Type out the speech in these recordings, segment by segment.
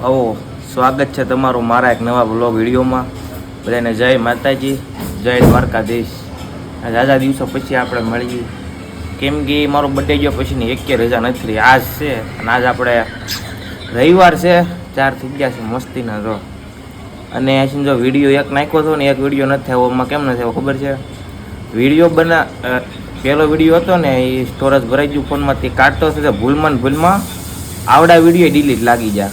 આવો સ્વાગત છે તમારું મારા એક નવા વ્લોગ વિડીયોમાં. બધાને જય માતાજી, જય દ્વારકાધીશ. આજ આજા દિવસો પછી આપણે મળીએ, કેમ કે મારો બર્થડે ગયો પછીની એકે રજા નથી રહી. આજ છે અને આજ આપણે રવિવાર છે, 4 થઈ ગયા છે મસ્તીના જો. અને અહીં જો વિડીયો એક નાખ્યો હતો ને એક વિડીયો નથી થયો. એમાં કેમ નથી થયો ખબર છે? વિડીયો પહેલો વિડીયો હતો ને એ સ્ટોરેજ ભરાઈ ગયું ફોનમાં, તે કાઢતો હતો ભૂલમાં આવડા વિડીયો ડિલીટ લાગી જાય,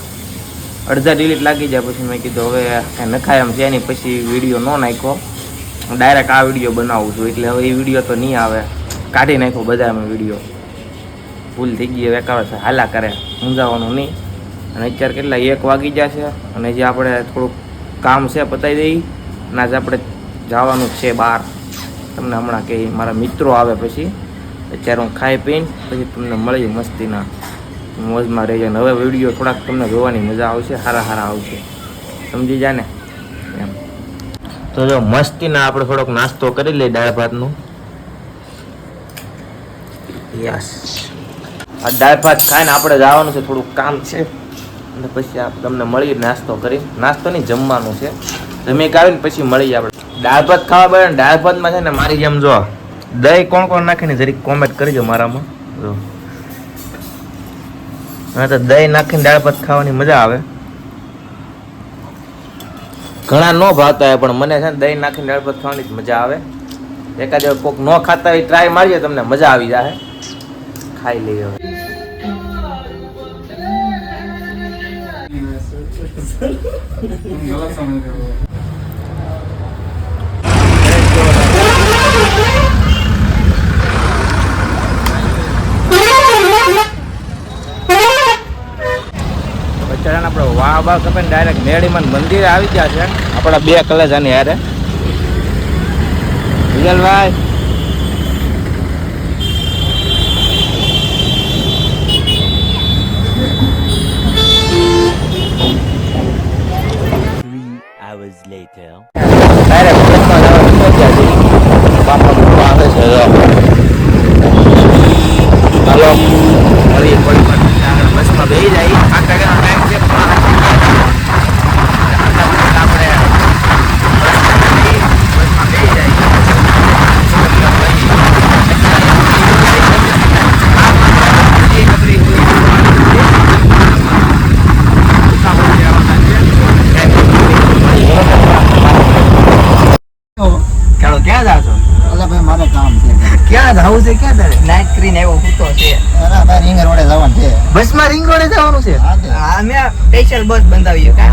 અડધા ડિલીટ લાગી જાય. પછી મેં કીધું હવે કાંઈ નખાય એમ છે નહીં, પછી વિડીયો ન નાખ્યો, ડાયરેક્ટ આ વિડીયો બનાવું છું. એટલે હવે એ વિડીયો તો નહીં આવે, કાઢી નાખ્યો બધામાં વિડીયો. ભૂલ થઈ ગઈ, હવે એકાવે છે હાલા કરે, સમજાવવાનું નહીં. અને અત્યારે કેટલા 1 વાગી ગયા છે અને જે આપણે થોડુંક કામ છે પતાવી દઈ અને આજે આપણે જવાનું છે બહાર. તમને હમણાં કે મારા મિત્રો આવે પછી, અત્યારે હું ખાઈ પીને પછી તમને મળી મસ્તીના મોજમાં રહી જાય. હવે વિડીયો થોડાક તમને જોવાની મજા આવશે, સારા આવશે, સમજી જાય ને એમ. તો જો મસ્તીના આપણે થોડોક નાસ્તો કરી લઈએ દાળ ભાતનું. યસ, આ દાળ ભાત ખાઈને આપણે જવાનું છે, થોડુંક કામ છે અને પછી આપણે તમને મળીએ નાસ્તો કરી. નાસ્તો નહીં, જમવાનું છે. જમી આવીને પછી મળીએ આપણે. દાળ ભાત ખાવા પડે ને દાળ ભાતમાં છે ને મારી જેમ જો દહીં કોણ નાખીને જરીક કોમેન્ટ કરજો મારામાં. જો હા, તો દહીં નાખીને દાળ ભાત ખાવાની મજા આવે. ઘણા ન ભાવતા હોય પણ મને છે ને દહીં નાખીને દાળ ભાત ખાવાની જ મજા આવે. એકાદ કોઈક ન ખાતા હોય ટ્રાય મારીએ, તમને મજા આવી જાય. ખાઈ લઈએ હવે. આપણે વાહ કપે ડાયરેક્ટ મેડીમાં મંદિરે આવી ગયા છે આપણા 2 કલેજાની યારે. વિજલભાઈ ચાલો મળીએ બસમાં બેસી જાય. નાઇટ કરીને એવો ફૂટો છે. રિંગ રોડે જવાનું છે, બસમાં રિંગ રોડે જવાનું છે. અમે સ્પેશિયલ બસ બંધાવીએ કા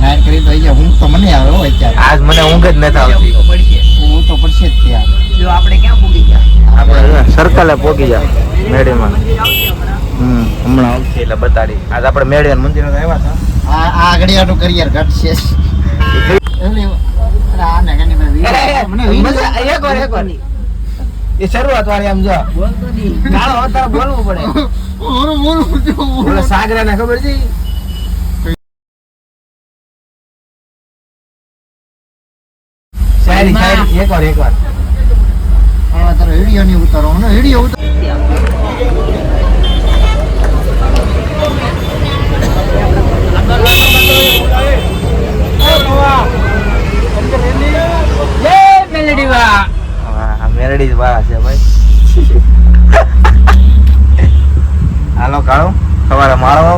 નાઇટ કરી તો અહીંયા ઊંઘ તો મને આવે હોય અત્યારે. આજ મને ઊંઘ જ નથી આવતી. હું તો પડશે જ ત્યાં. જો આપણે ક્યાં પૂગી ગયા? આપણે સર્કલે પૂગી ગયા મેડીમાં. હમણાં આવશે એટલે બતાડી. આજ આપણે મેડીના મંદિરે આવ્યા હતા. આ ઘડિયાળનું કરિયર ઘટશે. શરૂઆત વાળી આમ જો કાળો હતા બોલવું પડે. સાગરા ને ખબર છે એકવાર તારો વિડીયો નહીં ઉતારો વિડીયો ઉતારો. મેલડી વાળા છે ભાઈ. હાલો કાળો સવારે માળો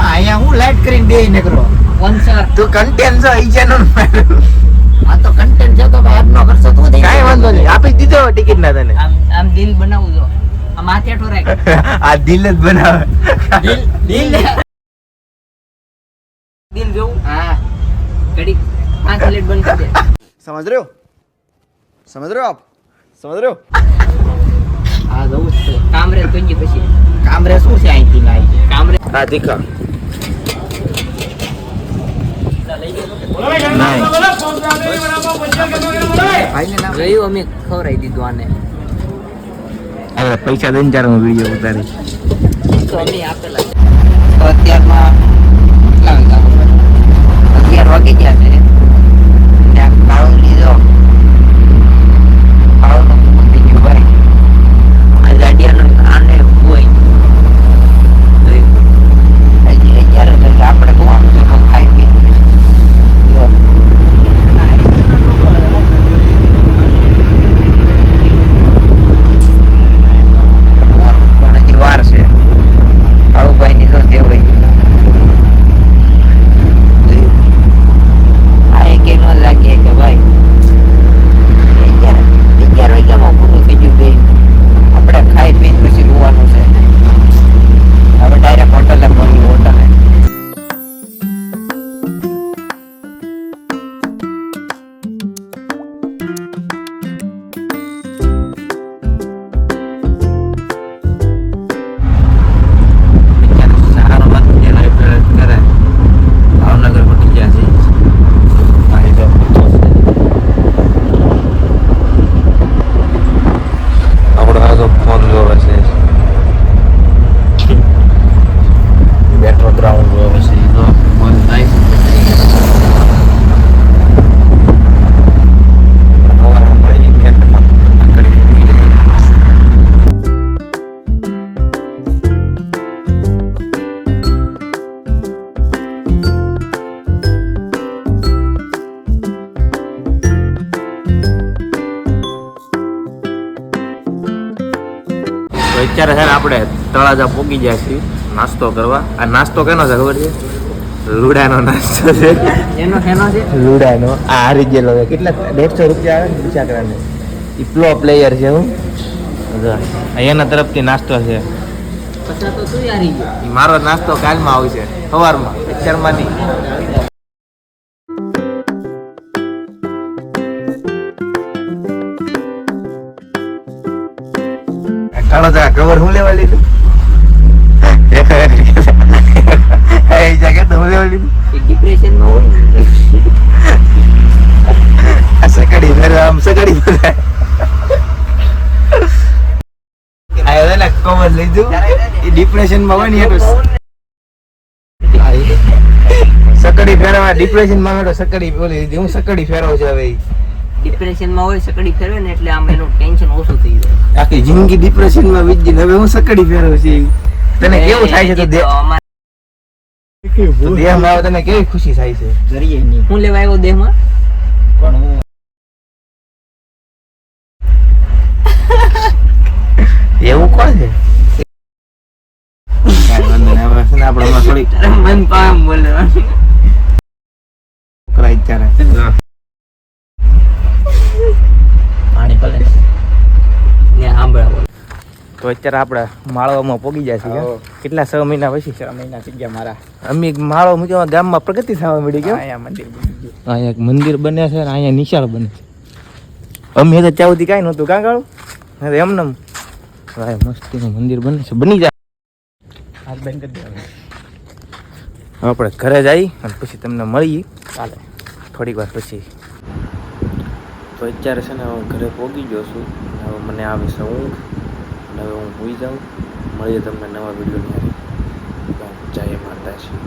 અહીંયા હું લાઈટ કરીને બે નીકળો. તું કન્ટેન્ટ છો ઈ ચેનલ આ તો કન્ટેન્ટ છે તો ભાઈ નો કરશો તું કાઈ વાંધો નહીં. આપી દીધો ટિકિટ ના તને. આમ દિલ બનાવું જો આ માથે ઠોરાય. આ દિલ જ બનાવે. દિલ જોઉં. હા ઘડી 5 મિનિટ બંધ કરી દે. સમજ રહ્યો આપ સમજ રહ્યો. હા જવું છે કામરે કઈ પછી કામરે શું છે અહીંથી ના કામરે હા દીખા જોયું અમે ખવડાવી દીધું આને. હવે પૈસા દઈને ચાર વિડીયો ઉતારી તો અમે આપેલા છે. તો અત્યારમાં કેટલા વાગ્યા? 11 વાગી ગયા છે. ત્યાં કાળો લીધો કાળો ભાઈ આ ગાડિયાનો આને અત્યારે છે ને આપણે તળાજા પોગી ગયા છીએ નાસ્તો કરવા. આ નાસ્તો કેનો છે ખબર છે? લુડાનો નાસ્તો છે. એનો છે લુડાનો. આ હારી ગયેલો છે. કેટલા 150 રૂપિયા આવે ને બિચારાને. એ પ્રો પ્લેયર છે હું. એના તરફથી નાસ્તો છે. પછી તો તું હારી ગયો. ઈ મારો નાસ્તો કાલમાં આવશે સવારમાં, અત્યારમાં નહીં. કાળો જા કવર હું લેવા લીધું? એ જગ્યા તો હું લેવા લીધું? ડિપ્રેશનમાં હોય ને. આ સકડી ફેરવા આમ સકડી ફેરવા. આ ને કવર લીધું એ ડિપ્રેશનમાં હોય ને એટલે સકડી ફેરવા ડિપ્રેશનમાં મેં તો સકડી બોલી દીધી. હું સકડી ફેરવું છે હવે. ડિપ્રેશનમાં હોય સકડી ફેરવે ને એટલે આમ એનું ટેન્શન ઓછું થઈ જાય. આખી જિંદગી ડિપ્રેશનમાં વીતી હવે હું સકડી ફેરવું છું. તને કેવું થાય છે? તો દેહમાં આવે તને કેવી ખુશી થાય છે? હું લેવા આવ્યો દેહમાં? એવું કોણ છે? કાંઈ વાંધો નહીં. હવે છે ને આપણે હમણાં થોડી મન પામ બોલે છોકરા અત્યારે પાણી ભલે ને સાંભળા બોલે. તો અત્યારે આપણે માળવામાં પોગી જાય છે. કેટલા 6 મહિના પછી? 6 મહિના થઈ ગયા મારા. અમે માળો મૂક્યો ગામમાં પ્રગતિ થવા મળી ગયો. અહીંયા મંદિર બની ગયું. અહીંયા એક મંદિર બને છે ને અહીંયા નિશાળ બને છે. અમે તો ત્યાં સુધી કાંઈ નહોતું કાંગાળું એમને ભાઈ મસ્તીનું મંદિર બને છે. બની જાય હાથ બંધ કરી દેવાનું. આપણે ઘરે જઈ અને પછી તમને મળીએ ચાલે થોડીક વાર પછી. તો અત્યારે છે ને હું ઘરે પહોંચી ગયો છું. હવે મને આવે છે ઊંઘ અને હવે હું સૂઈ જાઉં. મળીએ તમને નવા વિડીયોની. જય માતાજી.